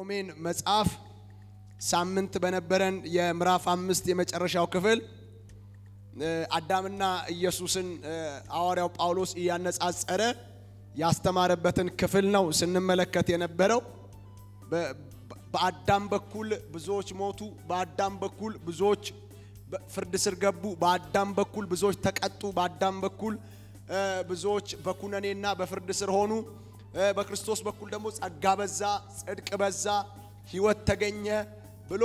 የሮሜን መጽሐፍ ሳምንት በነበረን የምዕራፍ 5 የመጨረሻው ክፍል አዳምና ኢየሱስን ሐዋርያው ጳውሎስ ያነጻጸረ ያስተማረበትን ክፍል ነው ስንመለከት የነበረው። በአዳም በኩል ብዙዎች ሞቱ፣ በአዳም በኩል ብዙዎች ፍርድ ስር ገቡ፣ በአዳም በኩል ብዙዎች ተቀጡ፣ በአዳም በኩል ብዙዎች በኩነኔና በፍርድ ስር ሆኑ። በክርስቶስ በኩል ደግሞ ጸጋ በዛ፣ ጽድቅ በዛ፣ ሕይወት ተገኘ ብሎ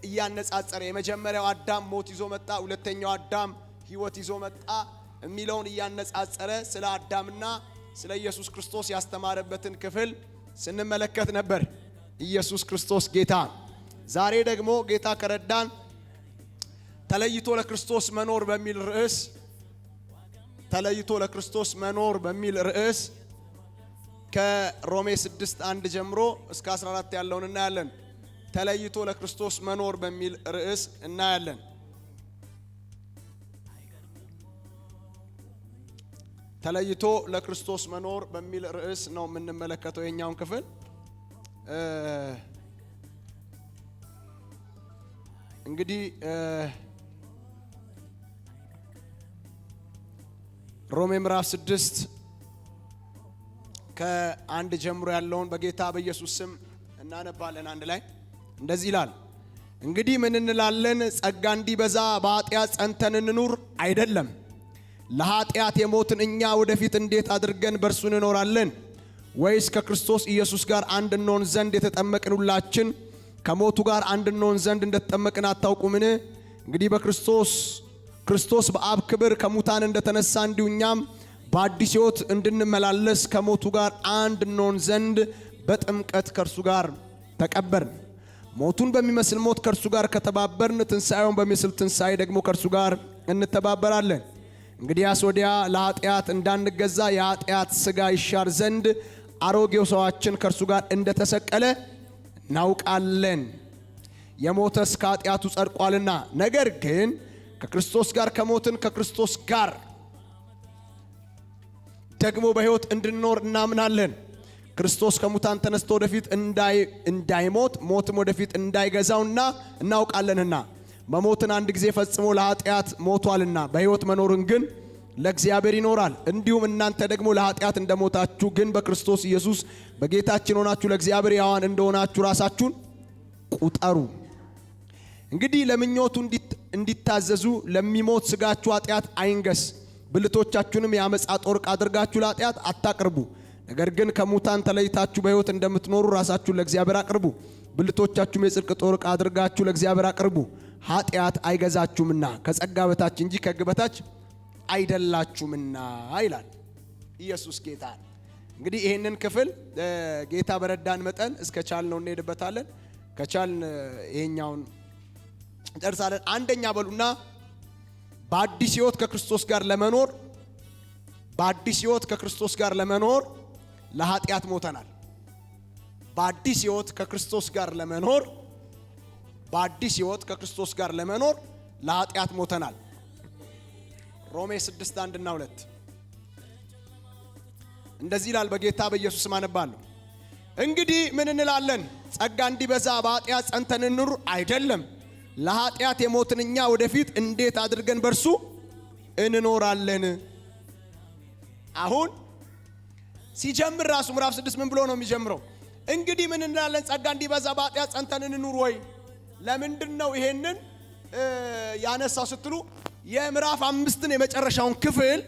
እያነጻጸረ የመጀመሪያው አዳም ሞት ይዞ መጣ፣ ሁለተኛው አዳም ሕይወት ይዞ መጣ የሚለውን እያነጻጸረ ስለ አዳምና ስለ ኢየሱስ ክርስቶስ ያስተማረበትን ክፍል ስንመለከት ነበር። ኢየሱስ ክርስቶስ ጌታ። ዛሬ ደግሞ ጌታ ከረዳን ተለይቶ ለክርስቶስ መኖር በሚል ርዕስ ከሮሜ 6:1 ጀምሮ እስከ 14 ያለውን እናያለን። ተለይቶ ለክርስቶስ መኖር በሚል ርዕስ እናያለን። ተለይቶ ለክርስቶስ መኖር በሚል ርዕስ ነው የምንመለከተው የኛውን ክፍል። እንግዲህ ሮሜ ምዕራፍ 6 ከ1 ጀምሮ ያለውን በጌታ በኢየሱስ ስም እናነባለን አንድ ላይ። እንደዚህ ይላል። እንግዲህ ምን እንላለን? ጸጋ እንዲበዛ በኃጢአት ጸንተን እንኑር አይደለም። ለኃጢአት የሞትን እኛ ወደፊት እንዴት አድርገን በእርሱ እንኖራለን? ወይስ ከክርስቶስ ኢየሱስ ጋር አንድ እንሆን ዘንድ የተጠመቅን ሁላችን ከሞቱ ጋር አንድ እንሆን ዘንድ እንደተጠመቅን አታውቁምን? እንግዲህ ክርስቶስ በአብ ክብር ከሙታን እንደተነሳ እንዲሁ እኛም በአዲስ ሕይወት እንድንመላለስ ከሞቱ ጋር አንድ እንሆን ዘንድ በጥምቀት ከእርሱ ጋር ተቀበርን። ሞቱን በሚመስል ሞት ከእርሱ ጋር ከተባበርን ትንሣኤውን በሚመስል ትንሣኤ ደግሞ ከእርሱ ጋር እንተባበራለን። እንግዲያስ ወዲያ ለኃጢአት እንዳንገዛ የኃጢአት ሥጋ ይሻር ዘንድ አሮጌው ሰዋችን ከእርሱ ጋር እንደተሰቀለ እናውቃለን። የሞተስ ከኃጢአቱ ጸድቋልና። ነገር ግን ከክርስቶስ ጋር ከሞትን ከክርስቶስ ጋር ደግሞ በሕይወት እንድንኖር እናምናለን። ክርስቶስ ከሙታን ተነስቶ ወደፊት እንዳይሞት ሞትም ወደፊት እንዳይገዛውና እናውቃለንና መሞትን አንድ ጊዜ ፈጽሞ ለኃጢአት ሞቷልና በሕይወት መኖርን ግን ለእግዚአብሔር ይኖራል። እንዲሁም እናንተ ደግሞ ለኃጢአት እንደሞታችሁ ግን በክርስቶስ ኢየሱስ በጌታችን ሆናችሁ ለእግዚአብሔር ሕያዋን እንደሆናችሁ ራሳችሁን ቁጠሩ። እንግዲህ ለምኞቱ እንዲታዘዙ ለሚሞት ሥጋችሁ ኃጢአት አይንገስ። ብልቶቻችሁንም የአመፃ ጦር ዕቃ አድርጋችሁ ለኃጢአት አታቅርቡ። ነገር ግን ከሙታን ተለይታችሁ በሕይወት እንደምትኖሩ ራሳችሁን ለእግዚአብሔር አቅርቡ። ብልቶቻችሁም የጽድቅ ጦር ዕቃ አድርጋችሁ ለእግዚአብሔር አቅርቡ። ኃጢአት አይገዛችሁምና ከጸጋ በታች እንጂ ከሕግ በታች አይደላችሁምና ይላል። ኢየሱስ ጌታ። እንግዲህ ይህንን ክፍል ጌታ በረዳን መጠን እስከ ቻልነው እንሄድበታለን። ከቻልን ይሄኛውን እንጨርሳለን። አንደኛ በሉና በአዲስ ሕይወት ከክርስቶስ ጋር ለመኖር ለኃጢአት ሞተናል። በአዲስ ሕይወት ከክርስቶስ ጋር ለመኖር ለኃጢአት ሞተናል። ሮሜ 6:1 እና 2 እንደዚህ ይላል። በጌታ በኢየሱስ ስም አነባለሁ። እንግዲህ ምን እንላለን? ጸጋ እንዲበዛ በኃጢአት ጸንተን እንኑር አይደለም። ለኃጢአት የሞትን እኛ ወደፊት እንዴት አድርገን በእርሱ እንኖራለን? አሁን ሲጀምር ራሱ ምዕራፍ 6 ምን ብሎ ነው የሚጀምረው? እንግዲህ ምን እንላለን? ጸጋ እንዲበዛ በኃጢአት ጸንተን እንኑር ወይ? ለምንድን ነው ይሄንን ያነሳው ስትሉ የምዕራፍ 5ን የመጨረሻውን ክፍል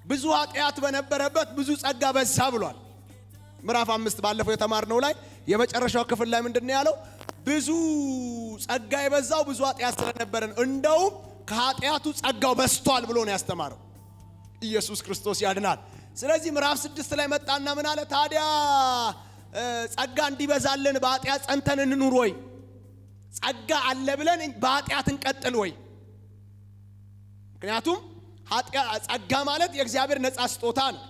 ብዙ ኃጢአት በነበረበት ብዙ ጸጋ በዛ ብሏል። ምዕራፍ 5 ባለፈው የተማርነው ላይ የመጨረሻው ክፍል ላይ ምንድን ነው ያለው? ብዙ ጸጋ የበዛው ብዙ ኃጢአት ስለነበረ እንደውም ከኃጢአቱ ጸጋው በስቷል ብሎ ነው ያስተማረው። ኢየሱስ ክርስቶስ ያድናል። ስለዚህ ምዕራፍ 6 ላይ መጣና ምን አለ ታዲያ? ጸጋ እንዲበዛልን በኃጢአት ጸንተን እንኑር ወይ? ጸጋ አለ ብለን በኃጢአት እንቀጥል ወይ? ምክንያቱም ጸጋ ማለት የእግዚአብሔር ነጻ ስጦታ ነው።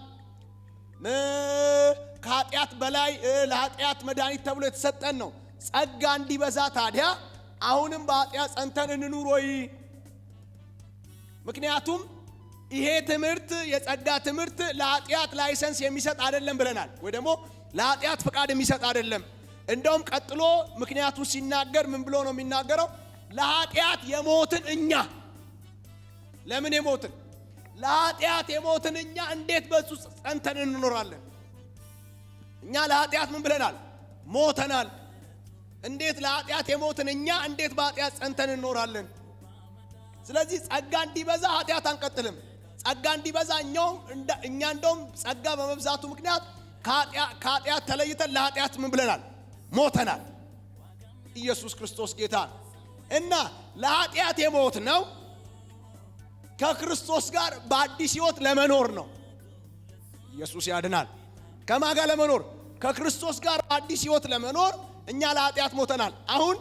ከኃጢአት በላይ ለኃጢአት መድኃኒት ተብሎ የተሰጠን ነው። ጸጋ እንዲበዛ ታዲያ አሁንም በኃጢአት ጸንተን እንኑር ወይ? ምክንያቱም ይሄ ትምህርት የጸጋ ትምህርት ለኃጢአት ላይሰንስ የሚሰጥ አይደለም ብለናል። ወይ ደግሞ ለኃጢአት ፍቃድ የሚሰጥ አይደለም። እንደውም ቀጥሎ ምክንያቱን ሲናገር ምን ብሎ ነው የሚናገረው? ለኃጢአት የሞትን እኛ ለምን የሞትን? ለኃጢአት የሞትን እኛ እንዴት በሱ ጸንተን እንኖራለን? እኛ ለኃጢአት ምን ብለናል? ሞተናል። እንዴት ለኃጢአት የሞትን እኛ እንዴት በኃጢአት ጸንተን እንኖራለን? ስለዚህ ጸጋ እንዲበዛ ኃጢአት አንቀጥልም። ጸጋ እንዲበዛ እኛ እንደውም ጸጋ በመብዛቱ ምክንያት ከኃጢአት ተለይተን ለኃጢአት ምን ብለናል? ሞተናል። ኢየሱስ ክርስቶስ ጌታ እና ለኃጢአት የሞት ነው ከክርስቶስ ጋር በአዲስ ሕይወት ለመኖር ነው። ኢየሱስ ያድናል። ከማን ጋር ለመኖር? ከክርስቶስ ጋር በአዲስ ሕይወት ለመኖር እኛ ለኃጢአት ሞተናል። አሁን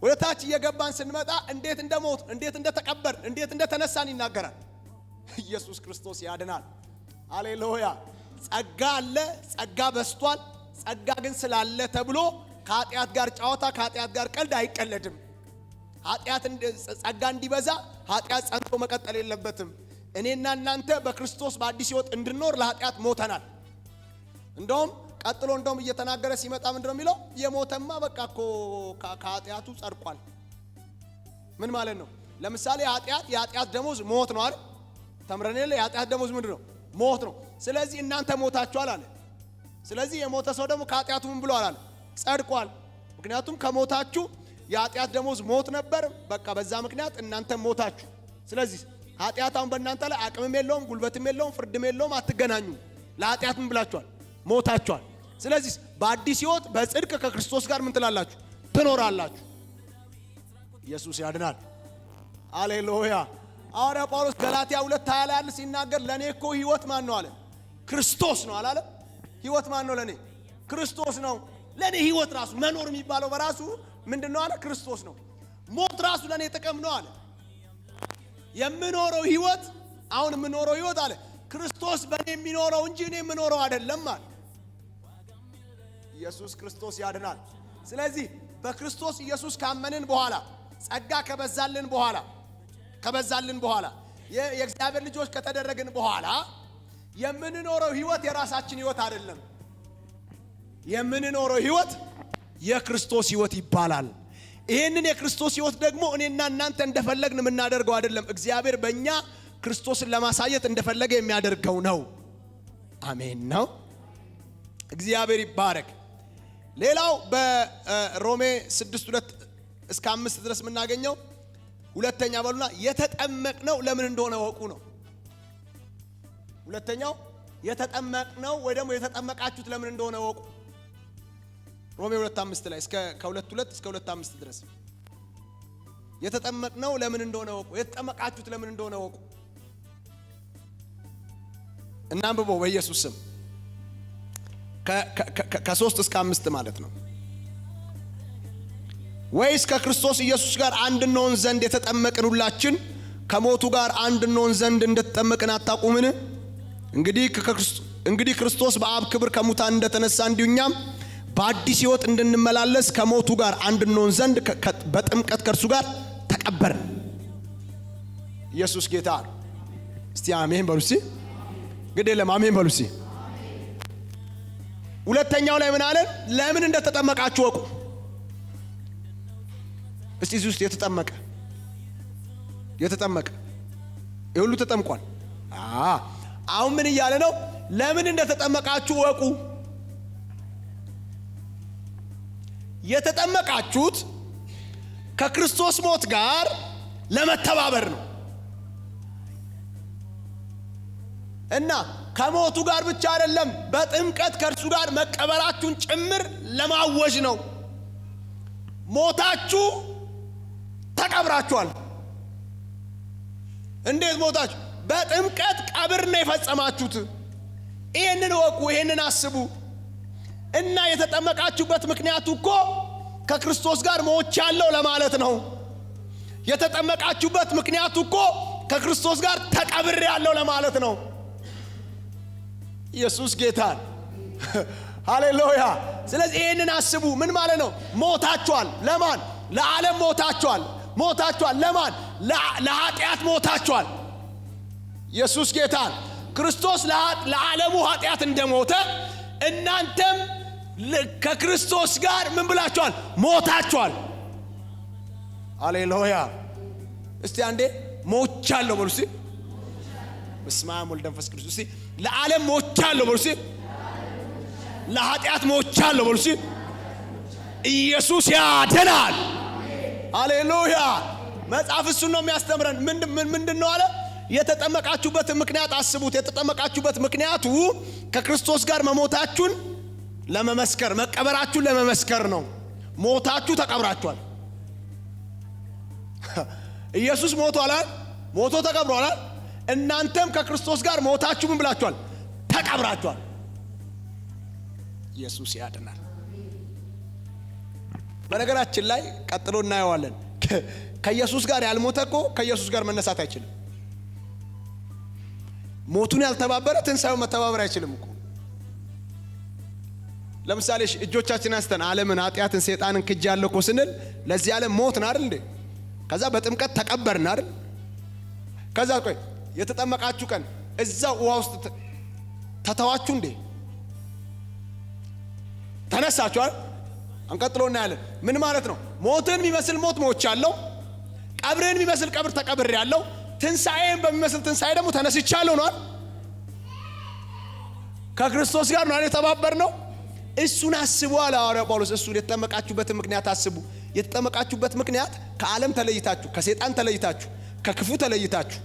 ወደ ታች እየገባን ስንመጣ እንዴት እንደሞት፣ እንዴት እንደተቀበር፣ እንዴት እንደተነሳን ይናገራል። ኢየሱስ ክርስቶስ ያድናል። ሃሌሉያ። ጸጋ አለ፣ ጸጋ በስቷል። ጸጋ ግን ስላለ ተብሎ ከኃጢአት ጋር ጨዋታ፣ ከኃጢአት ጋር ቀልድ አይቀለድም። ጸጋ እንዲበዛ ኃጢአት ጸንቶ መቀጠል የለበትም። እኔና እናንተ በክርስቶስ በአዲስ ሕይወት እንድንኖር ለኃጢአት ሞተናል። እንደውም ቀጥሎ እየተናገረ ሲመጣ ምንድነው የሚለው? የሞተማ በቃ እኮ ከኃጢአቱ ጸድቋል። ምን ማለት ነው? ለምሳሌ የኃጢአት ደሞዝ ሞት ነው አይደል? ተምረን የለ የኃጢአት ደሞዝ ምንድነው? ሞት ነው። ስለዚህ እናንተ ሞታችኋል አለ። ስለዚህ የሞተ ሰው ደግሞ ከኃጢአቱ ምን ብሏል አለ? ጸድቋል። ምክንያቱም ከሞታችሁ የኃጢአት ደሞዝ ሞት ነበር። በቃ በዛ ምክንያት እናንተ ሞታችሁ። ስለዚህ ኃጢአት አሁን በእናንተ ላይ አቅምም የለውም፣ ጉልበትም የለውም፣ ፍርድም የለውም። አትገናኙ። ለኃጢአት ምን ብላችኋል? ሞታችኋል። ስለዚህ በአዲስ ሕይወት በጽድቅ ከክርስቶስ ጋር ምን ትላላችሁ? ትኖራላችሁ። ኢየሱስ ያድናል። ሃሌሉያ። ሐዋርያ ጳውሎስ ገላትያ 2:20 ላይ ያለ ሲናገር ለኔ እኮ ሕይወት ማን ነው አለ? ክርስቶስ ነው አላለ? ሕይወት ማን ነው ለኔ? ክርስቶስ ነው። ለኔ ሕይወት ራሱ መኖር የሚባለው በራሱ ምንድነው አለ? ክርስቶስ ነው። ሞት ራሱ ለኔ ጥቅም ነው አለ። የምኖረው ሕይወት አሁን የምኖረው ሕይወት አለ ክርስቶስ በኔ የሚኖረው እንጂ እኔ የምኖረው አይደለም አለ። ኢየሱስ ክርስቶስ ያድናል። ስለዚህ በክርስቶስ ኢየሱስ ካመንን በኋላ ጸጋ ከበዛልን በኋላ የእግዚአብሔር ልጆች ከተደረግን በኋላ የምንኖረው ሕይወት የራሳችን ሕይወት አይደለም። የምንኖረው ሕይወት የክርስቶስ ሕይወት ይባላል። ይሄንን የክርስቶስ ሕይወት ደግሞ እኔና እናንተ እንደፈለግን የምናደርገው አይደለም። እግዚአብሔር በእኛ ክርስቶስን ለማሳየት እንደፈለገ የሚያደርገው ነው። አሜን ነው። እግዚአብሔር ይባረክ። ሌላው በሮሜ 6:2-5 ድረስ የምናገኘው ሁለተኛ በሉና የተጠመቅነው ለምን እንደሆነ ወቁ ነው። ሁለተኛው የተጠመቅነው ወይ ደግሞ የተጠመቃችሁት ለምን እንደሆነ ወቁ። ሮሜ 2:5 ላይ ከ2:2 እስከ 2:5 ድረስ የተጠመቅነው ለምን እንደሆነ ወቁ። የተጠመቃችሁት ለምን እንደሆነ ወቁ። እናንብበው በኢየሱስ ስም ከ3 እስከ 5 ማለት ነው። ወይስ ከክርስቶስ ኢየሱስ ጋር አንድ እንሆን ዘንድ የተጠመቅን ሁላችን ከሞቱ ጋር አንድ እንሆን ዘንድ እንደተጠመቅን አታውቁምን? እንግዲህ ክርስቶስ በአብ ክብር ከሙታን እንደተነሳ እንዲሁ እኛም በአዲስ ሕይወት እንድንመላለስ ከሞቱ ጋር አንድ እንሆን ዘንድ በጥምቀት ከእርሱ ጋር ተቀበርን። ኢየሱስ ጌታ ነው። እስቲ አሜን በሉ። እስቲ ግዴ ለማሜን በሉ። እስቲ ሁለተኛው ላይ ምን አለን? ለምን እንደተጠመቃችሁ ወቁ። እስቲ እዚህ ውስጥ የተጠመቀ የሁሉ ተጠምቋል። አሁን ምን እያለ ነው? ለምን እንደተጠመቃችሁ ወቁ። የተጠመቃችሁት ከክርስቶስ ሞት ጋር ለመተባበር ነው እና ከሞቱ ጋር ብቻ አይደለም፣ በጥምቀት ከእርሱ ጋር መቀበራችሁን ጭምር ለማወጅ ነው። ሞታችሁ ተቀብራችኋል። እንዴት ሞታችሁ? በጥምቀት ቀብር ነው የፈጸማችሁት። ይሄንን ወቁ፣ ይሄንን አስቡ። እና የተጠመቃችሁበት ምክንያቱ እኮ ከክርስቶስ ጋር ሞቻለሁ ለማለት ነው። የተጠመቃችሁበት ምክንያቱ እኮ ከክርስቶስ ጋር ተቀብሬያለሁ ለማለት ነው። ኢየሱስ ጌታ ሃሌሉያ። ስለዚህ ይሄንን አስቡ። ምን ማለት ነው? ሞታችኋል። ለማን? ለዓለም ሞታችኋል። ለማን? ለኃጢአት ሞታችኋል። ኢየሱስ ጌታ ክርስቶስ ለዓለሙ ኃጢአት እንደሞተ እናንተም ከክርስቶስ ጋር ምን ብላችኋል? ሞታችኋል። ሃሌሉያ። እስቲ አንዴ ሞቻለሁ በሉ እስቲ። በስመ አብ ወወልድ ወመንፈስ ቅዱስ። እስቲ ለዓለም ሞቻለሁ በሉ እስቲ። ለኃጢአት ሞቻለሁ በሉ እስቲ። ኢየሱስ ያድናል። ሃሌሉያ። መጽሐፍ እሱን ነው የሚያስተምረን። ምንድን ነው አለ? የተጠመቃችሁበት ምክንያት አስቡት። የተጠመቃችሁበት ምክንያቱ ከክርስቶስ ጋር መሞታችሁን ለመመስከር፣ መቀበራችሁን ለመመስከር ነው። ሞታችሁ ተቀብራችኋል። ኢየሱስ ሞቷል፣ ሞቶ ተቀብሯል። እናንተም ከክርስቶስ ጋር ሞታችሁ ምን ብላችኋል? ተቀብራችኋል። ኢየሱስ ያድናል። በነገራችን ላይ ቀጥሎ እናየዋለን። ከኢየሱስ ጋር ያልሞተ እኮ ከኢየሱስ ጋር መነሳት አይችልም። ሞቱን ያልተባበረ ትንሣኤውን መተባበር አይችልም እኮ። ለምሳሌ እጆቻችን አንስተን ዓለምን፣ ኃጢአትን፣ ሰይጣንን ክጃለሁ እኮ ስንል ለዚህ ዓለም ሞትን አይደል እንዴ? ከዛ በጥምቀት ተቀበርን አይደል? ከዛ ቆይ የተጠመቃችሁ ቀን እዛው ውሃ ውስጥ ተተዋችሁ እንዴ? ተነሳችሁ አይደል? አንቀጥሎ እናያለን። ምን ማለት ነው? ሞትን የሚመስል ሞት ሞቻለሁ፣ ቀብርን የሚመስል ቀብር ተቀብሬያለሁ፣ ትንሣኤን በሚመስል ትንሣኤ ደግሞ ተነስቻለሁ ነው። ከክርስቶስ ጋር ነው የተባበርነው። እሱን አስቡ አለ ሐዋርያው ጳውሎስ። እሱን የተጠመቃችሁበትን ምክንያት አስቡ። የተጠመቃችሁበት ምክንያት ከዓለም ተለይታችሁ፣ ከሰይጣን ተለይታችሁ፣ ከክፉ ተለይታችሁ፣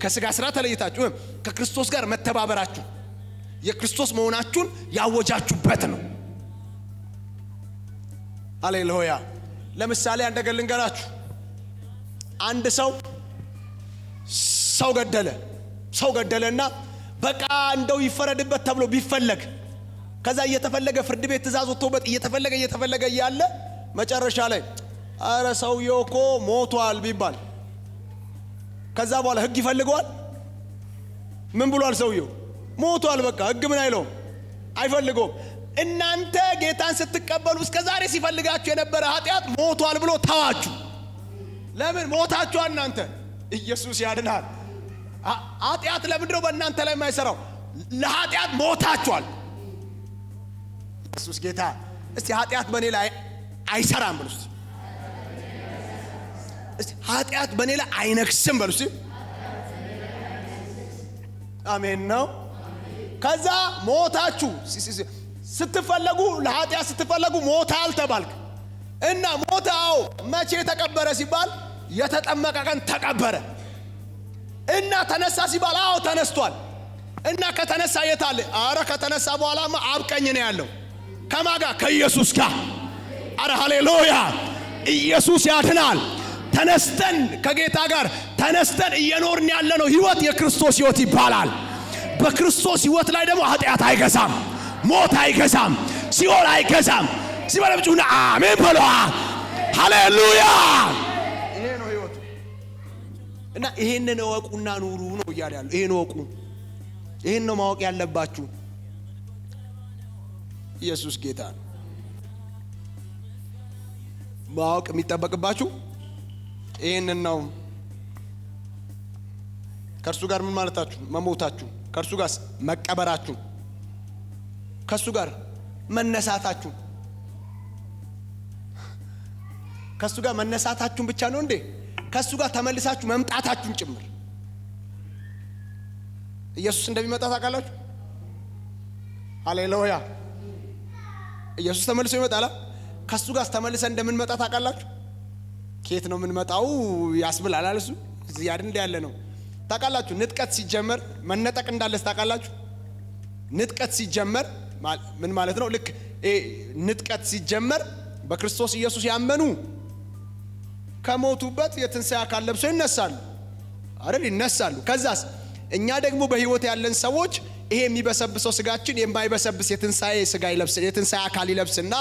ከስጋ ስራ ተለይታችሁ ከክርስቶስ ጋር መተባበራችሁ፣ የክርስቶስ መሆናችሁን ያወጃችሁበት ነው። ሃሌሉያ። ለምሳሌ አንድ ነገር ልንገራችሁ። አንድ ሰው ገደለና በቃ እንደው ይፈረድበት ተብሎ ቢፈለግ፣ ከዛ እየተፈለገ ፍርድ ቤት ትእዛዝ ወጥቶበት እየተፈለገ እያለ መጨረሻ ላይ አረ ሰውየው እኮ ሞቷል ቢባል፣ ከዛ በኋላ ህግ ይፈልገዋል? ምን ብሏል? ሰውየው ሞቷል። በቃ ህግ ምን አይለውም፣ አይፈልገውም። እናንተ ጌታን ስትቀበሉ እስከ ዛሬ ሲፈልጋችሁ የነበረ ኃጢአት ሞቷል ብሎ ተዋችሁ። ለምን ሞታችኋል? እናንተ ኢየሱስ ያድናል። ኃጢአት ለምንድነው በእናንተ ላይ የማይሰራው? ለኃጢአት ሞታችኋል። ኢየሱስ ጌታ። እስቲ ኃጢአት በእኔ ላይ አይሰራም በሉ እስቲ። ኃጢአት በእኔ ላይ አይነግስም በሉ እስቲ። አሜን ነው። ከዛ ሞታችሁ ስትፈለጉ፣ ለኃጢአት ስትፈለጉ ሞታል ተባልክ እና ሞታው መቼ ተቀበረ ሲባል የተጠመቀ ቀን ተቀበረ። እና ተነሳ ሲባል አዎ ተነስቷል። እና ከተነሳ የታለ? አረ ከተነሳ በኋላማ አብ ቀኝ ነው ያለው። ከማጋ? ከኢየሱስ ጋር። አረ ሃሌሉያ። ኢየሱስ ያድናል። ተነስተን ከጌታ ጋር ተነስተን እየኖርን ያለነው ህይወት የክርስቶስ ህይወት ይባላል። በክርስቶስ ህይወት ላይ ደግሞ ኃጢአት አይገዛም፣ ሞት አይገዛም፣ ሲኦል አይገዛም። ሲበለምጩና አሜን በሏ። ሃሌሉያ። ይሄ ነው ህይወቱ። እና ይሄንን እወቁና ኑሩ ነው እያለ ያለው። ይሄን እወቁ። ይሄን ነው ማወቅ ያለባችሁ። ኢየሱስ ጌታ ነው። ማወቅ የሚጠበቅባችሁ ይሄንን ነው። ከእርሱ ጋር ምን ማለታችሁ? መሞታችሁ፣ ከእርሱ ጋር መቀበራችሁ፣ ከእሱ ጋር መነሳታችሁ። ከእሱ ጋር መነሳታችሁን ብቻ ነው እንዴ? ከእሱ ጋር ተመልሳችሁ መምጣታችሁን ጭምር። ኢየሱስ እንደሚመጣ ታውቃላችሁ? ሃሌሉያ። ኢየሱስ ተመልሶ ይመጣል። ከእሱ ጋር ተመልሰን እንደምንመጣ ታውቃላችሁ? ከየት ነው የምንመጣው ያስብላል። እሱ እዚህ አይደል ያለ ነው። ታውቃላችሁ? ንጥቀት ሲጀመር መነጠቅ እንዳለስ ታውቃላችሁ? ንጥቀት ሲጀመር ምን ማለት ነው? ልክ ንጥቀት ሲጀመር በክርስቶስ ኢየሱስ ያመኑ ከሞቱበት የትንሣኤ አካል ለብሰው ይነሳሉ አይደል? ይነሳሉ። ከዛስ እኛ ደግሞ በህይወት ያለን ሰዎች ይሄ የሚበሰብሰው ስጋችን የማይበሰብስ የትንሣኤ ስጋ ይለብስ፣ የትንሣኤ አካል ይለብስና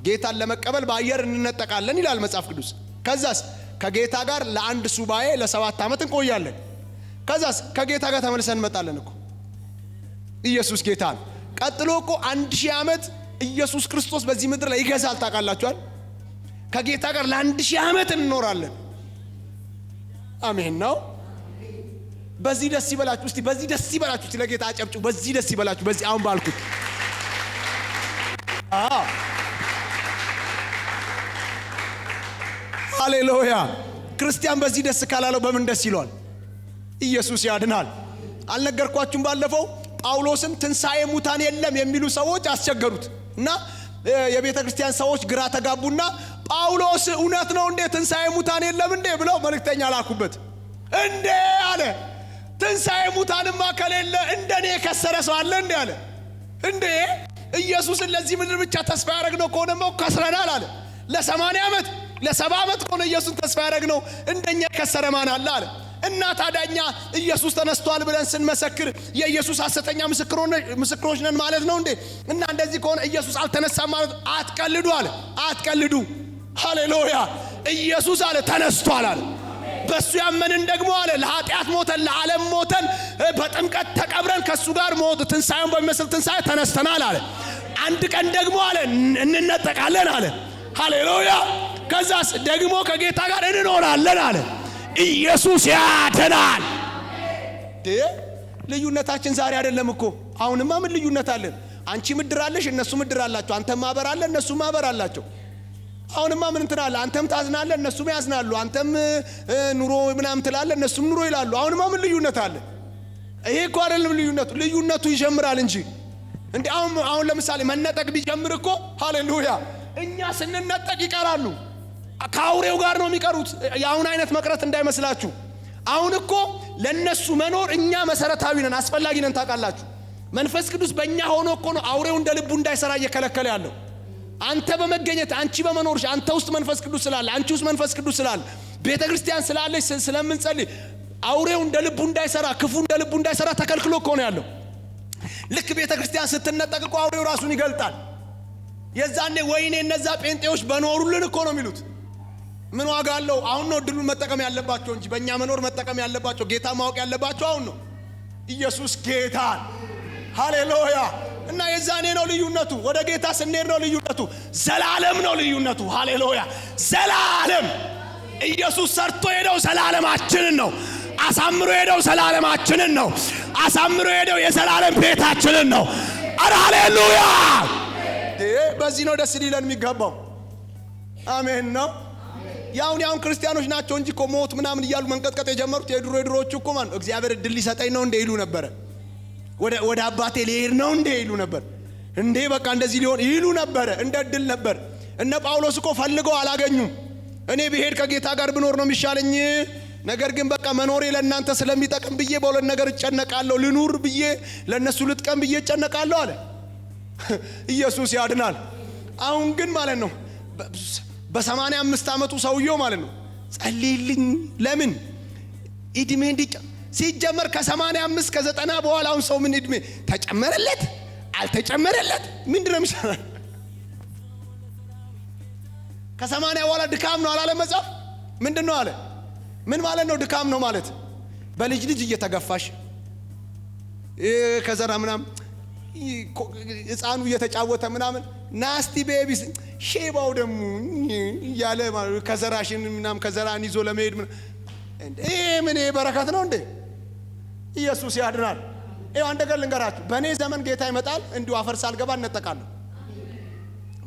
ጌታን ለመቀበል በአየር እንነጠቃለን ይላል መጽሐፍ ቅዱስ። ከዛስ ከጌታ ጋር ለአንድ ሱባኤ ለ7 ዓመት እንቆያለን። ከዛስ ከጌታ ጋር ተመልሰን እንመጣለን እኮ። ኢየሱስ ጌታ ነው። ቀጥሎ እኮ 1000 ዓመት ኢየሱስ ክርስቶስ በዚህ ምድር ላይ ይገዛል። ታውቃላችኋል? ከጌታ ጋር ለ1000 ዓመት እንኖራለን። አሜን ነው። በዚህ ደስ ይበላችሁ። እስቲ በዚህ ደስ ይበላችሁ። ለጌታ አጨብጭቡ። በዚህ ደስ ይበላችሁ። በዚህ አሁን ባልኩት ሃሌሉያ። ክርስቲያን በዚህ ደስ ካላለው በምን ደስ ይሏል? ኢየሱስ ያድናል። አልነገርኳችሁም? ባለፈው ጳውሎስን ትንሣኤ ሙታን የለም የሚሉ ሰዎች አስቸገሩት እና የቤተ ክርስቲያን ሰዎች ግራ ተጋቡና ጳውሎስ እውነት ነው እንዴ ትንሣኤ ሙታን የለም እንዴ ብለው መልእክተኛ ላኩበት። እንዴ አለ፣ ትንሣኤ ሙታንማ ከሌለ እንደኔ የከሰረ ሰው አለ እንዴ አለ። እንዴ ኢየሱስን ለዚህ ምድር ብቻ ተስፋ ያደረግነው ከሆነማ ከስረናል አለ። ለ80 ዓመት ለ70 ዓመት ከሆነ ኢየሱስን ተስፋ ያደረግነው እንደኛ የከሰረ ማን አለ አለ። እና ታዲያኛ ኢየሱስ ተነስቷል ብለን ስንመሰክር የኢየሱስ ሐሰተኛ ምስክሮች ነን ማለት ነው እንዴ? እና እንደዚህ ከሆነ ኢየሱስ አልተነሳም ማለት አትቀልዱ አለ። አትቀልዱ። ሃሌሉያ። ኢየሱስ አለ ተነስቷል አለ። በሱ ያመንን ደግሞ አለ ለኃጢአት ሞተን ለዓለም ሞተን በጥምቀት ተቀብረን ከሱ ጋር ሞት ትንሣኤውን በሚመስል ትንሣኤ ተነስተናል አለ። አንድ ቀን ደግሞ አለ እንነጠቃለን አለ። ሃሌሉያ። ከዛስ ደግሞ ከጌታ ጋር እንኖራለን አለ። ኢየሱስ ያድናል። ልዩነታችን ዛሬ አይደለም እኮ። አሁንማ ምን ልዩነት አለን? አንቺ ምድር አለሽ፣ እነሱ ምድር አላቸው። አንተም ማበር አለ፣ እነሱ ማበር አላቸው። አሁንማ ምን እንትናለ? አንተም ታዝናለ፣ እነሱም ያዝናሉ። አንተም ኑሮ ምናምን ትላለ፣ እነሱም ኑሮ ይላሉ። አሁንማ ምን ልዩነት አለ? ይሄ እኮ አይደለም ልዩነቱ። ልዩነቱ ይጀምራል እንጂ እንዴ አሁን ለምሳሌ መነጠቅ ቢጀምር እኮ ሃሌሉያ እኛ ስንነጠቅ ይቀራሉ። ከአውሬው ጋር ነው የሚቀሩት። የአሁን አይነት መቅረት እንዳይመስላችሁ። አሁን እኮ ለነሱ መኖር እኛ መሰረታዊ ነን፣ አስፈላጊ ነን። ታውቃላችሁ መንፈስ ቅዱስ በእኛ ሆኖ እኮ ነው አውሬው እንደ ልቡ እንዳይሰራ እየከለከለ ያለው። አንተ በመገኘት አንቺ በመኖርሽ አንተ ውስጥ መንፈስ ቅዱስ ስላለ አንቺ ውስጥ መንፈስ ቅዱስ ስላለ ቤተ ክርስቲያን ስላለች ስለምንጸልይ አውሬው እንደ ልቡ እንዳይሰራ ክፉ እንደ ልቡ እንዳይሰራ ተከልክሎ እኮ ነው ያለው። ልክ ቤተ ክርስቲያን ስትነጠቅ እኮ አውሬው ራሱን ይገልጣል። የዛኔ ወይኔ እነዛ ጴንጤዎች በኖሩልን እኮ ነው የሚሉት። ምን ዋጋ አለው? አሁን ነው ድሉን መጠቀም ያለባቸው እንጂ በእኛ መኖር መጠቀም ያለባቸው ጌታ ማወቅ ያለባቸው አሁን ነው። ኢየሱስ ጌታ ሃሌሉያ። እና የዛኔ ነው ልዩነቱ። ወደ ጌታ ስንሄድ ነው ልዩነቱ። ዘላለም ነው ልዩነቱ። ሃሌሉያ ዘላለም። ኢየሱስ ሰርቶ ሄደው ዘላለማችንን ነው። አሳምሮ ሄደው ዘላለማችንን ነው። አሳምሮ ሄደው የዘላለም ቤታችንን ነው። አረ ሃሌሉያ። በዚህ ነው ደስ ሊለን የሚገባው። አሜን ነው። ያውን ክርስቲያኖች ናቸው እንጂ እኮ ሞት ምናምን እያሉ መንቀጥቀጥ የጀመሩት የድሮዎቹ እኮ ማን እግዚአብሔር እድል ሊሰጠኝ ነው እንዴ ይሉ ነበር። ወደ አባቴ ልሄድ ነው እንዴ ይሉ ነበር። እንዴ በቃ እንደዚህ ሊሆን ይሉ ነበር። እንደ እድል ነበር። እነ ጳውሎስ እኮ ፈልገው አላገኙም። እኔ ብሄድ ከጌታ ጋር ብኖር ነው የሚሻለኝ፣ ነገር ግን በቃ መኖሬ ለእናንተ ስለሚጠቅም ብዬ በሁለት ነገር እጨነቃለሁ። ልኑር ብዬ ለነሱ ልጥቀም ብዬ እጨነቃለሁ አለ። ኢየሱስ ያድናል። አሁን ግን ማለት ነው በ85 ዓመቱ ሰውየው ማለት ነው ጸልይልኝ። ለምን እድሜ ሲጀመር ከ85 ከ90 በኋላ አሁን ሰው ምን እድሜ ተጨመረለት አልተጨመረለት ምንድነው የሚሰራው? ከ80 በኋላ ድካም ነው አላለ መጽሐፍ? ምንድነው አለ? ምን ማለት ነው ድካም ነው ማለት? በልጅ ልጅ እየተገፋሽ ከዘራ ምናምን ሕፃኑ እየተጫወተ ምናምን ናስቲ ቤቢስ ሼባው ደግሞ ያለ ከዘራሽን ምናምን ከዘራን ይዞ ለመሄድ ምን በረከት ነው እንዴ? ኢየሱስ ያድናል። አንድ ነገር ልንገራችሁ፣ በእኔ ዘመን ጌታ ይመጣል እንዲሁ አፈር ሳልገባ እነጠቃለሁ።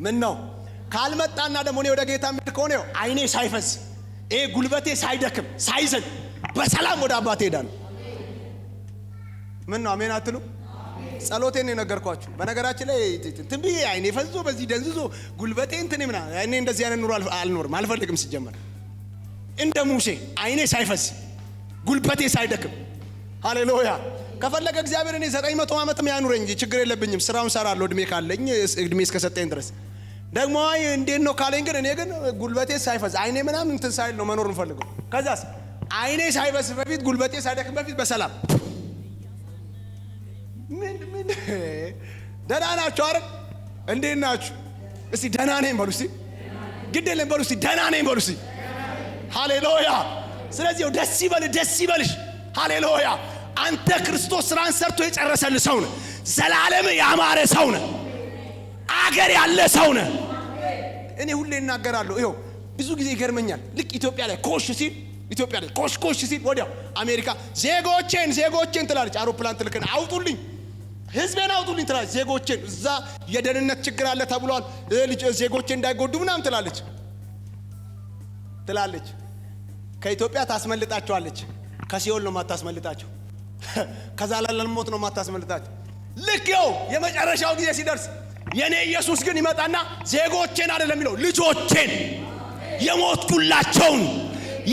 ምን ነው ካልመጣና ደግሞ እኔ ወደ ጌታ ምድር ከሆነ አይኔ ሳይፈዝ ጉልበቴ ሳይደክም ሳይዘን በሰላም ወደ አባቴ ሄዳለሁ። ምን ነው አሜን አትሉ? ጸሎቴን ነው ነገርኳችሁ። በነገራችን ላይ ትንብዬ አይኔ ፈዝዞ በዚህ ደንዝዞ ጉልበቴ እንትን ምና እኔ እንደዚህ አይነት ኑሮ አልኖርም፣ አልፈልግም። ሲጀመር እንደ ሙሴ አይኔ ሳይፈዝ ጉልበቴ ሳይደክም ሃሌሉያ። ከፈለገ እግዚአብሔር እኔ 900 ዓመትም ያኑረኝ እንጂ ችግር የለብኝም። ስራውን ሰራለሁ እድሜ ካለኝ እድሜ እስከሰጠኝ ድረስ። ደግሞ እንዴት ነው ካለኝ ግን እኔ ግን ጉልበቴ ሳይፈዝ አይኔ ምናምን እንትን ሳይል ነው መኖር እንፈልገው። ከዛስ አይኔ ሳይፈዝ በፊት ጉልበቴ ሳይደክም በፊት በሰላም ምን ደህና ናችሁ አይደል? እንዴት ናችሁ? እስቲ ደህና ነኝ በሉ እስቲ። ግድ የለም በሉ እስቲ ደህና ነኝ በሉ እስቲ። ሃሌሉያ። ስለዚህ ደስ ይበልሽ። ሃሌሉያ። አንተ ክርስቶስ ስራን ሰርቶ የጨረሰልህ ሰው ነህ። ዘላለም ያማረ ሰው ነህ። አገር ያለ ሰው ነህ። እኔ ሁሌ እናገራለሁ። ይኸው ብዙ ጊዜ ይገርመኛል። ልክ ኢትዮጵያ ላይ ኮሽ ሲል ኮሽ ሲል ወዲያው አሜሪካ ዜጎቼን ትላለች። አውሮፕላን ትልክና አውጡልኝ ህዝቤን አውጡልኝ ትላለች። ዜጎቼን እዛ የደህንነት ችግር አለ ተብሏል፣ ዜጎቼ እንዳይጎዱ ምናምን ትላለች። ከኢትዮጵያ ታስመልጣቸዋለች። ከሲኦል ነው ማታስመልጣቸው፣ ከዘላለም ሞት ነው ማታስመልጣቸው። ልክ ይኸው የመጨረሻው ጊዜ ሲደርስ የኔ ኢየሱስ ግን ይመጣና ዜጎቼን አይደለም የሚለው ልጆቼን፣ የሞትኩላቸውን፣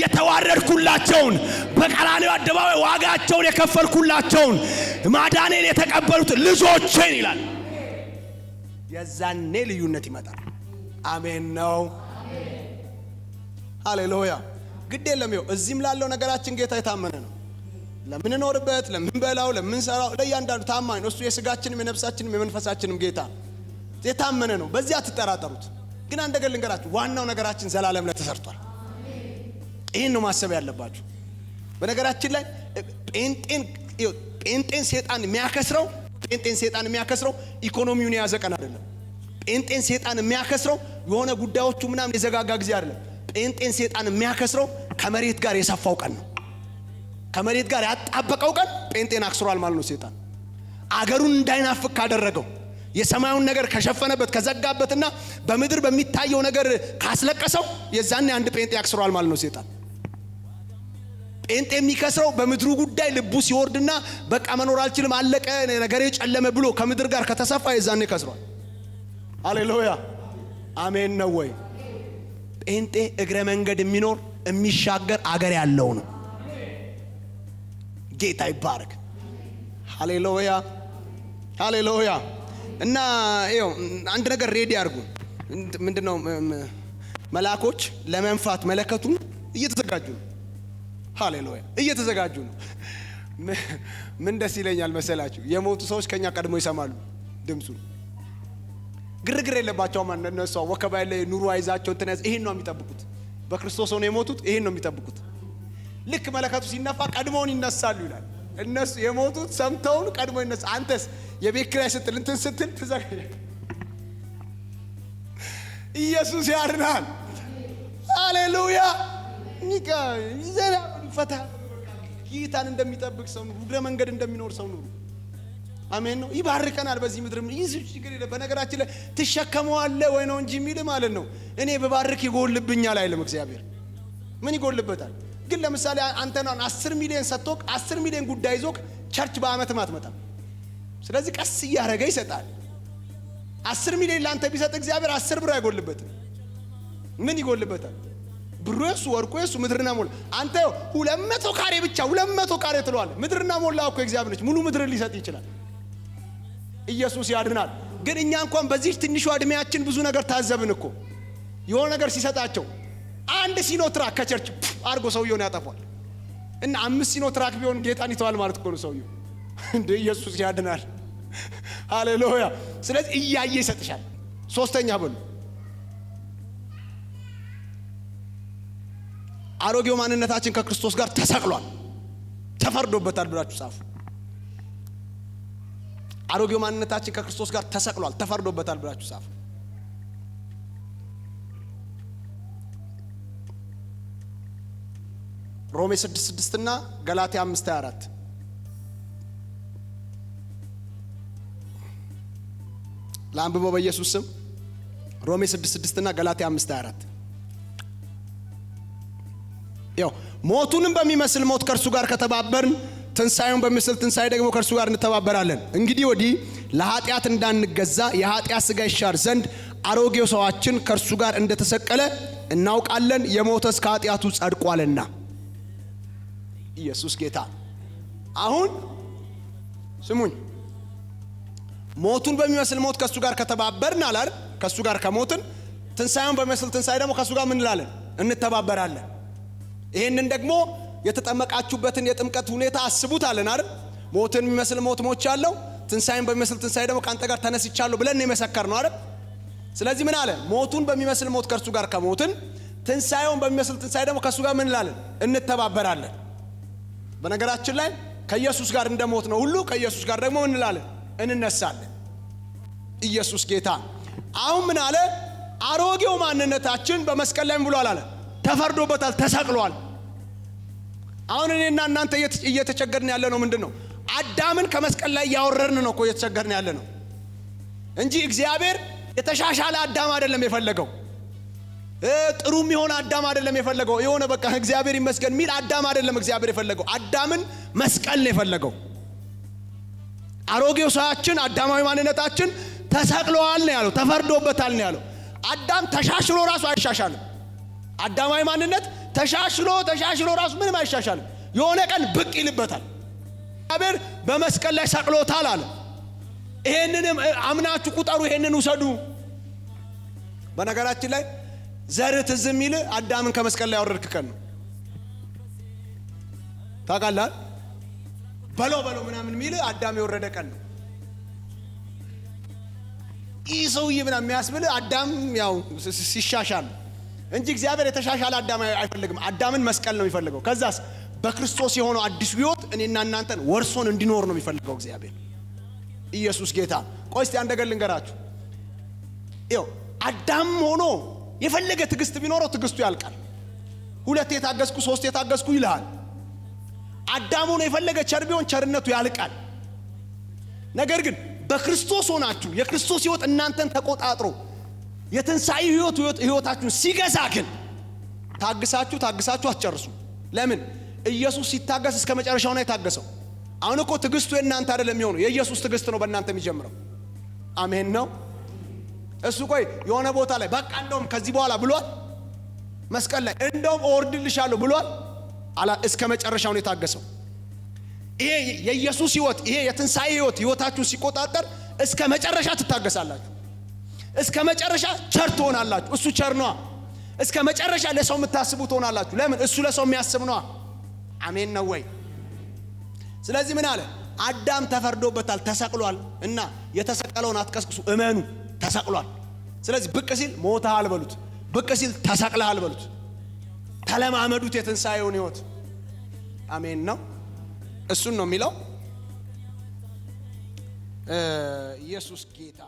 የተዋረድኩላቸውን፣ በቀራንዮ አደባባይ ዋጋቸውን የከፈልኩላቸውን፣ ማዳኔን የተቀበሉት ልጆቼን ይላል። የዛኔ ልዩነት ይመጣል። አሜን ነው። ሃሌሉያ። ግድ የለም ይኸው እዚህም ላለው ነገራችን ጌታ የታመነ ነው። ለምንኖርበት፣ ለምንበላው፣ ለምንሰራው ለእያንዳንዱ ታማኝ ነው። እሱ የስጋችንም የነፍሳችንም የመንፈሳችንም ጌታ የታመነ ነው። በዚህ አትጠራጠሩት። ግን አንድ ነገር ልንገራችሁ፣ ዋናው ነገራችን ዘላለም ላይ ተሰርቷል። ይህን ነው ማሰብ ያለባችሁ። በነገራችን ላይ ጴንጤን ሰይጣን የሚያከስረው ኢኮኖሚውን የያዘ ቀን አይደለም። ጴንጤን ሰይጣን የሚያከስረው የሆነ ጉዳዮቹ ምናምን የዘጋጋ ጊዜ አይደለም። ጴንጤን ሰይጣን የሚያከስረው ከመሬት ጋር የሰፋው ቀን ነው። ከመሬት ጋር ያጣበቀው ቀን ጴንጤን አክስሯል ማለት ነው። ሰይጣን አገሩን እንዳይናፍቅ ካደረገው፣ የሰማዩን ነገር ከሸፈነበት ከዘጋበትና በምድር በሚታየው ነገር ካስለቀሰው የዛኔ አንድ ጴንጤ አክስሯል ማለት ነው። ሰይጣን ጴንጤ የሚከስረው በምድሩ ጉዳይ ልቡ ሲወርድና በቃ መኖር አልችልም አለቀ ነገሬ ጨለመ ብሎ ከምድር ጋር ከተሰፋ የዛኔ ከስሯል። ሃሌሉያ አሜን ነው ወይ? ጴንጤ እግረ መንገድ የሚኖር የሚሻገር አገር ያለው ነው። ጌታ ይባረክ። ሃሌሉያ ሃሌሉያ። እና ይኸው አንድ ነገር ሬዲ አድርጉ። ምንድነው? መላእኮች ለመንፋት መለከቱን እየተዘጋጁ ነው። ሃሌሉያ እየተዘጋጁ ነው። ምን ደስ ይለኛል መሰላችሁ? የሞቱ ሰዎች ከኛ ቀድሞ ይሰማሉ ድምፁን። ግርግር የለባቸውም እነሱ ወከባ ያለ ኑሮ አይዛቸው እንተነስ። ይሄን ነው የሚጠብቁት። በክርስቶስ ሆነው የሞቱት ይሄን ነው የሚጠብቁት። ልክ መለከቱ ሲነፋ ቀድሞውን ይነሳሉ ይላል። እነሱ የሞቱት ሰምተውን ቀድሞ ይነሳ። አንተስ የቤት ኪራይ ስትል እንትን ስትል ትዘጋለህ። ኢየሱስ ያድናል። ሃሌሉያ ኒካ ይዘራ ፈታ ጌታን እንደሚጠብቅ ሰው እግረ መንገድ እንደሚኖር ሰው ነው። አሜን ነው። ይባርከናል በዚህ ምድር። ይህ ችግር የለም። በነገራችን ላይ ትሸከመዋለህ ወይ ነው እንጂ የሚል ማለት ነው። እኔ በባርክ ይጎልብኛል አይልም እግዚአብሔር። ምን ይጎልበታል? ግን ለምሳሌ አንተና 10 ሚሊዮን ሰጥቶክ 10 ሚሊዮን ጉዳይ ይዞክ ቸርች በአመት ማትመጣም። ስለዚህ ቀስ እያደረገ ይሰጣል። 10 ሚሊዮን ላንተ ቢሰጥ እግዚአብሔር 10 ብር አይጎልበትም። ምን ይጎልበታል? ብሩ እሱ ወርቁ እሱ ምድርና ሞላ። አንተ 200 ካሬ ብቻ 200 ካሬ ትሏል። ምድርና ሞላ እኮ እግዚአብሔር ነች። ሙሉ ምድር ሊሰጥ ይችላል። ኢየሱስ ያድናል። ግን እኛ እንኳን በዚህ ትንሹ እድሜያችን ብዙ ነገር ታዘብን እኮ። የሆነ ነገር ሲሰጣቸው አንድ ሲኖትራክ ከቸርች አርጎ ሰውየውን ያጠፋል። እና 5 ሲኖትራክ ቢሆን ጌታን ይተዋል ማለት እኮ ነው ሰውየው። እንደ ኢየሱስ ያድናል። ሃሌሉያ። ስለዚህ እያየ ይሰጥሻል። ሶስተኛ በሉ አሮጌው ማንነታችን ከክርስቶስ ጋር ተሰቅሏል፣ ተፈርዶበታል ብላችሁ ጻፉ። አሮጌው ማንነታችን ከክርስቶስ ጋር ተሰቅሏል፣ ተፈርዶበታል ብላችሁ ጻፉ። ሮሜ 6:6 እና ገላትያ 5:24 ለአንብበው በኢየሱስ ስም። ሮሜ 6:6 እና ገላትያ 5:24 ያው ሞቱንም በሚመስል ሞት ከእርሱ ጋር ከተባበርን ትንሣኤውን በሚመስል ትንሣኤ ደግሞ ከእርሱ ጋር እንተባበራለን። እንግዲህ ወዲህ ለኃጢአት እንዳንገዛ የኃጢአት ሥጋ ይሻር ዘንድ አሮጌው ሰዋችን ከእርሱ ጋር እንደተሰቀለ እናውቃለን፣ የሞተስ ከኃጢአቱ ጸድቋልና። ኢየሱስ ጌታ። አሁን ስሙኝ፣ ሞቱን በሚመስል ሞት ከእሱ ጋር ከተባበርን አላል፣ ከእሱ ጋር ከሞትን ትንሣኤውን በሚመስል ትንሣኤ ደግሞ ከእሱ ጋር ምን እንላለን? እንተባበራለን። ይሄንን ደግሞ የተጠመቃችሁበትን የጥምቀት ሁኔታ አስቡት አለን አይደል? ሞትን የሚመስል ሞት ሞቻለሁ፣ ትንሣኤን በሚመስል ትንሣኤ ደግሞ ካንተ ጋር ተነስቻለሁ ብለን የመሰከርነው አይደል? ስለዚህ ምን አለ? ሞቱን በሚመስል ሞት ከእርሱ ጋር ከሞትን ትንሣኤውን በሚመስል ትንሣኤ ደግሞ ከእሱ ጋር ምን እንላለን? እንተባበራለን። በነገራችን ላይ ከኢየሱስ ጋር እንደሞት ነው ሁሉ ከኢየሱስ ጋር ደግሞ ምን እንላለን? እንነሳለን። ኢየሱስ ጌታ። አሁን ምን አለ? አሮጌው ማንነታችን በመስቀል ላይ ብሏል አለ፣ ተፈርዶበታል፣ ተሰቅሏል። አሁን እኔና እናንተ እየተቸገርን ያለ ነው ምንድነው? አዳምን ከመስቀል ላይ ያወረርን ነው እኮ እየተቸገርን ያለ ነው እንጂ እግዚአብሔር የተሻሻለ አዳም አይደለም የፈለገው። ጥሩ የሚሆን አዳም አይደለም የፈለገው። የሆነ በቃ እግዚአብሔር ይመስገን ሚል አዳም አይደለም እግዚአብሔር የፈለገው። አዳምን መስቀል ነው የፈለገው። አሮጌው ሰዋችን አዳማዊ ማንነታችን ተሰቅሏል ነው ያለው፣ ተፈርዶበታል ነው ያለው። አዳም ተሻሽሎ ራሱ አይሻሻልም። አዳማዊ ማንነት ተሻሽሎ ራሱ ምንም አይሻሻልም። የሆነ ቀን ብቅ ይልበታል። እግዚአብሔር በመስቀል ላይ ሰቅሎታል አለ። ይሄንንም አምናችሁ ቁጠሩ፣ ይሄንን ውሰዱ። በነገራችን ላይ ዘርህ ትዝ የሚል አዳምን ከመስቀል ላይ ያወረድክ ቀን ነው። ታውቃለህ? በለው ምናምን የሚል አዳም የወረደ ቀን ነው። ይህ ሰውዬ ምናምን የሚያስብል አዳም ያው ሲሻሻል እንጂ እግዚአብሔር የተሻሻለ አዳም አይፈልግም። አዳምን መስቀል ነው የሚፈልገው። ከዛስ በክርስቶስ የሆነው አዲሱ ሕይወት እኔና እናንተን ወርሶን እንዲኖር ነው የሚፈልገው እግዚአብሔር። ኢየሱስ ጌታ። ቆይ እስቲ አንድ ነገር ልንገራችሁ። ይኸው አዳም ሆኖ የፈለገ ትዕግስት ቢኖረው ትዕግስቱ ያልቃል። 2 የታገስኩ 3 የታገስኩ ይልሃል። አዳም ሆኖ የፈለገ ቸር ቢሆን ቸርነቱ ያልቃል። ነገር ግን በክርስቶስ ሆናችሁ የክርስቶስ ሕይወት እናንተን ተቆጣጥሮ የትንሣኤ ሕይወታችሁን ሲገዛ ግን ታግሳችሁ አትጨርሱ። ለምን? ኢየሱስ ሲታገስ እስከ መጨረሻው ነው የታገሰው። አሁን እኮ ትዕግስቱ የእናንተ አይደለም የሚሆነው፣ የኢየሱስ ትዕግስት ነው በእናንተ የሚጀምረው። አሜን ነው። እሱ ቆይ የሆነ ቦታ ላይ በቃ እንደውም ከዚህ በኋላ ብሏል፣ መስቀል ላይ እንደውም እወርድልሻለሁ ብሏል። እስከ መጨረሻው ነው የታገሰው። ይሄ የኢየሱስ ሕይወት፣ ይሄ የትንሣኤ ሕይወታችሁን ሲቆጣጠር እስከ መጨረሻ ትታገሳላችሁ። እስከ መጨረሻ ቸር ትሆናላችሁ። እሱ ቸር ነዋ። እስከ መጨረሻ ለሰው የምታስቡ ትሆናላችሁ። ለምን? እሱ ለሰው የሚያስብ ነዋ። አሜን ነው ወይ? ስለዚህ ምን አለ? አዳም ተፈርዶበታል፣ ተሰቅሏል። እና የተሰቀለውን አትቀስቅሱ፣ እመኑ፣ ተሰቅሏል። ስለዚህ ብቅ ሲል ሞተሃል በሉት፣ ብቅ ሲል ተሰቅለሃል በሉት። ተለማመዱት የትንሣኤውን ሕይወት። አሜን ነው። እሱን ነው የሚለው ኢየሱስ ጌታ።